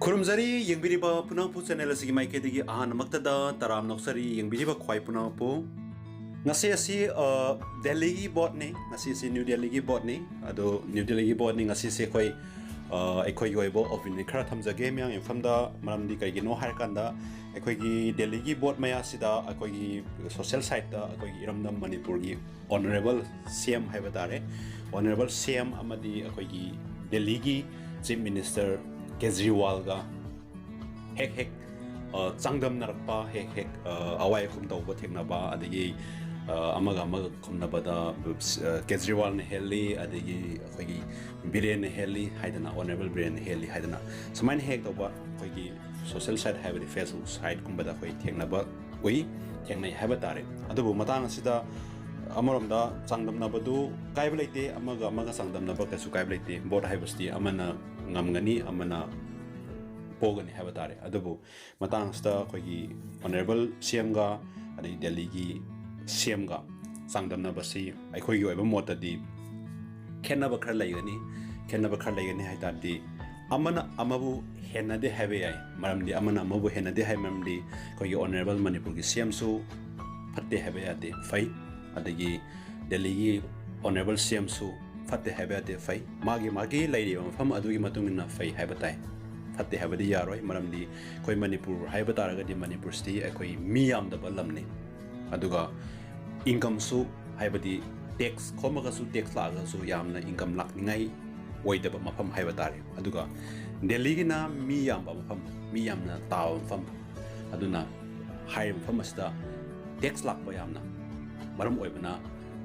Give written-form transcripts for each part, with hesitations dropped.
खुरुमजरी यंगबिरिबा पुनांगपु channel असि माइकेदगी अहानमक्तदा तराम Nausari यंगबिरिबा ख्वाई पुनांगपु ngasi asi Delhi gi bot ni ngasi asi New Delhi gi bot ni ado New Delhi gi bot ni ngasi se khoi ekhoi yoibo ofin ni khara thamjage myang infamda maramdi kai gi no har kanda ekhoi gi Delhi gi bot maya sida ekhoi gi social site da ekhoi gi iramdam Manipur gi honorable CM haibatare honorable CM amadi ekhoi gi Delhi gi chief minister Kejriwal ga hek changdam narakpa hek awai khum tawba theknaba adigi amaga khumnabada Kejriwal ne heli adigi khoigi Biren ne heli haidana honorable Biren ne heli haidana samain hek tawba khoigi social site habari Facebook site kumbada khoi theknaba oi thengnai habatare adubu matang asida amaramda changdam nabadu kaiblaite amaga changdam naba kasu kaiblaite bot haibasti amana ngamgani amana pogani habatare adubu matang sta khoigi honorable CM ga ani Delhi gi CM ga changdam nabasi aikhoi gi oiba motadi khenaba khar laigani haitadi amana amabu henade habe ai maramdi amana amabu henade hai maramdi khoigi honorable Manipur gi CM su phatte habe ade fai adagi Delhi gi honorable CM su fatte habe ade fai magi lairi mafam adugi matungina fai habatai fatte habadi yaroi maramdi koi Manipur habataraga di Manipur sti koi miyam da balamni aduga income su habadi tax khomaga su tax laga su yamna income lakningai oidaba mafam habatare aduga Delhi gi na miyam ba miyam na taw mafam aduna haim famasta tax lakba yamna maram oibana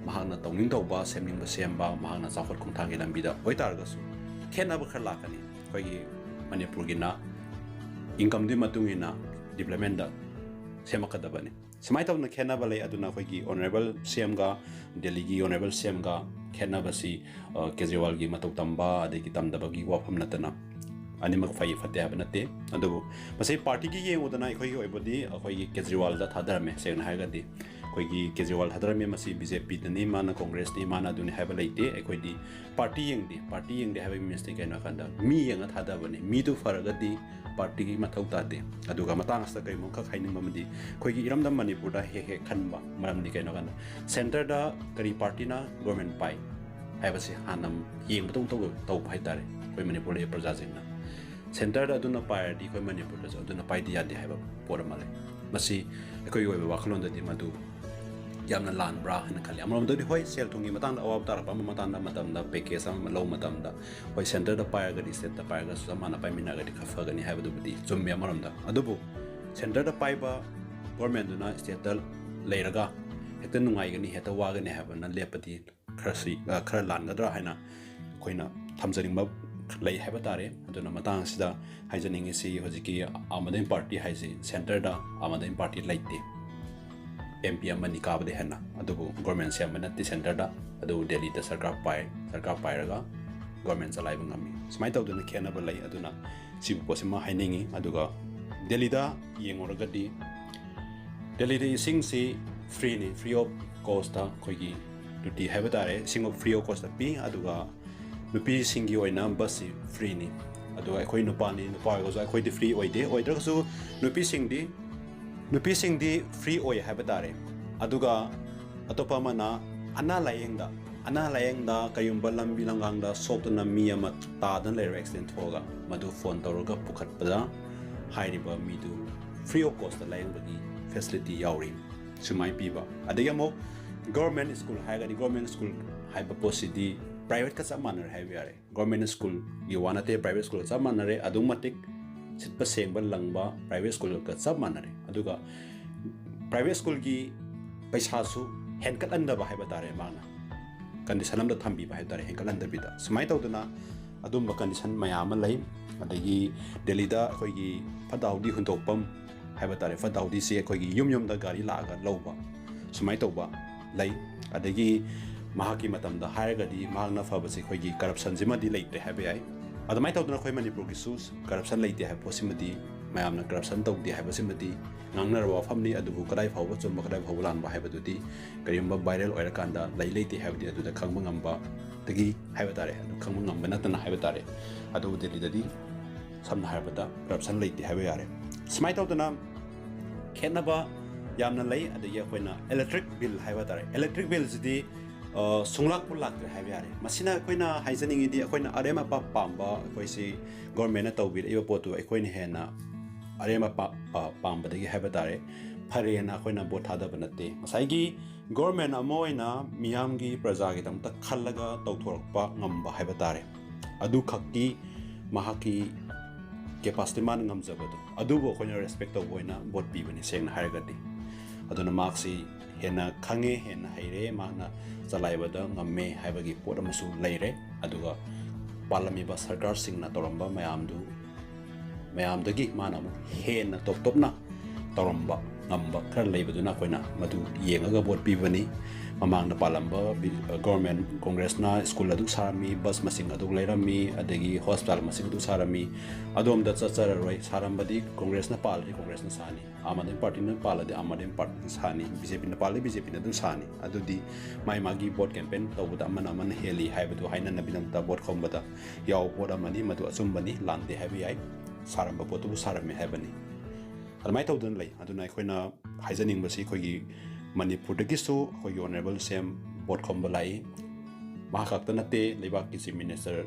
mahangna tongning tawba semning ba semba mahangna chawkhot khongthang gi lambida oitarga su khenaba khar lakani koi Manipur gi na income di matungina development da semakadabani samai tawna khenaba lay aduna khoi gi honorable CM ga Delhi gi honorable CM ga khenaba si Kejriwal gi matuk tamba adegi tamdaba gi wafam natana animak fai fatte habanate adubu masai party gi ye udana khoi gi oibodi khoi gi Kejriwal da thadarame segna haigadi khoi gi Kejriwal thadarame masi BJP tani mana Congress ni mana duni haiba leite khoi di party yengdi haiba mistake kaina kanda mi yenga thadabani mi du faragadi party gi mathau tade aduga matang asta kai mokha khaining mamdi khoi gi iramdam Manipur da he khanba maramdi kaina kanda center da kari party na government pai haiba se hanam yeng batong tau pai tare khoi Manipur le praja jingna center da aduna pai di khoi Manipur da aduna pai di yadi haiba poramale masi khoi oi ba khlon da di madu yamna lan bra hana khali amram do hoi sel thungi matang da awab tar pa matang da matam da package am lo matam da hoi center da pai ga di set da pai ga samana pai mina ga di khafa ga ni haiba du budi chummi amaram da adubu center da pai ba government na state da leiraga heta nungai ga ni heta wa ga ni haiba na lepati kharsi khar lan ga dra haina khoina thamjaring ba lay haiba tare aduna matang sida haijaning si hojiki amaden party haisi center da amaden party laite MP amani kabade hena adubu government se amana ti center da adu Delhi da sarkar pai raga government salai bangami smai taw duna khena ba lai aduna sibu posima hainingi aduga Delhi da yengoraga di Delhi da sing si free of cost da khoigi duty habatare sing of free of cost da pi aduga nupi singi oina bus free ni aduga khoi nupa ga za khoi di free oide oidra su nupi sing di free oi habatare aduga atopa mana ana layeng da kayumba lambi langang da soptana mi ama ta dan le accident thoga madu phone tawraga pukhat pada hairiba mi du free of cost layeng bagi facility yauri sumai piba adega mo government school haiba posidi private ka samanar haibare government school yiwanate private school samanare adumatik sitpa sengba langba private school ka samanare aduga private school gi paisa su henkat anda ba haiba tare mana condition amda thambi ba haidare henkat anda bida smai tawduna adumba condition mayam lai adagi Delhi da khoi gi fadaudi huntopam haiba tare fadaudi se khoi gi yum da gari laga lawba smai tawba lai adagi mahaki matam da haiga di magna fa ba se khoi gi corruption jima di leite habi ai adamai tawduna khoi Manipur gi sus corruption leite ha posimadi mayamna corruption tawdi ha posimadi ngangna rawa famni adubu kadai fawba chumba kadai fawba lan ba ha badudi karimba viral oira kanda lai leite ha badi adu da khangba ngamba tagi ha batare khangba ngamba natana ha batare adu Delhi dadi samna haibada corruption leite haiba yare smai tawdana khenaba yamna lei adagi akoina electric bill haiba tare electric bill jidi sunglak pulak haiba yare masina akoina haijaningi di akoina arema pa pamba akoisi government na tawbir iba potu akoina hena arema pa pamba dagi haiba tare phare na akoina bot thada banate masaigi government amoina miyamgi praja gi tamta khallaga tawthorpa ngamba haiba tare adu khakki mahaki capacity man ngamjabado adubo akoina respect tawboina bot pibani sengna haragati aduna marksi hena khange hena haire mana chalaibada ngamme haibagi pot amasu leire aduga palamiba sarkar singna toramba mayamdagi mana mu hena topna toramba ngamba khar leibaduna koina madu yengaga bot pibani mamang na palamba government congress na school adu sarami bus masing adu leirami adagi hospital masing adu sarami adom da chachara roi sarambadi congress na palri congress na sani amaden party na palade amaden party sani bjp na palade bjp na du sani adudi mai magi bot campaign tawda man heli haibadu haina na binamta bot khombada yaw bot amani madu achumbani lande haibi ai saramba botu sarami haibani almai tawdan lei aduna khoina haijaning basi khogi Manipur dagisu khoi honorable sem bot khombalai mahakakta nate lebak ki chief minister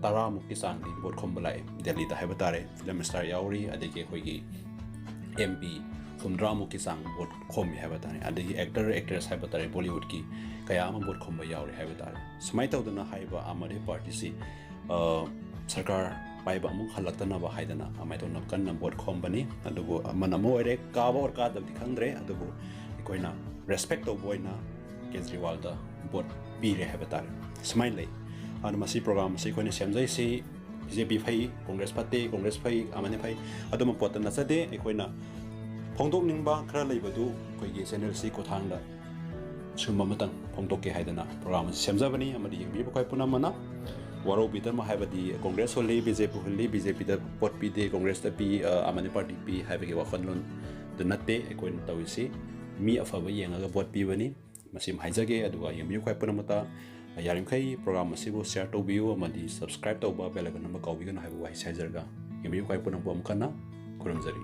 tara mukki sangdi bot khombalai delhi da habatare film star yauri adege khoi gi mp khumdra mukki sang bot khomi habatare adege actor actress habatare bollywood ki kaya ma bot khomba yauri habatare smai tawdana haiba amade party si sarkar paiba amung halaktana ba haidana amai to nakkan bot khombani adugo manamo ere ka ba or ka dabdi khangre adugo koina respect to boina Kejriwal da bot pire habatar smile lei an masi program si koina semjai si BJP phai congress party congress phai amane phai aduma potan nasade koina phongdok ningba khara leibadu koigi channel si kothang da summa matang phongdok ke haidana program semjabani amadi yengbi bokoi punamana waro bitar ma haibadi congress holi BJP da bot pi de congress da pi amane party pi haibagi wakhanlon de natte koina tawisi mi afaba yengaga bot pibani masim haijage aduga yembiu khoi punamata yarimkhai program asibu share to view amadi subscribe to ba bell icon number kawbi gana haibu wai sajarga yembiu khoi punam bom kana kuramjari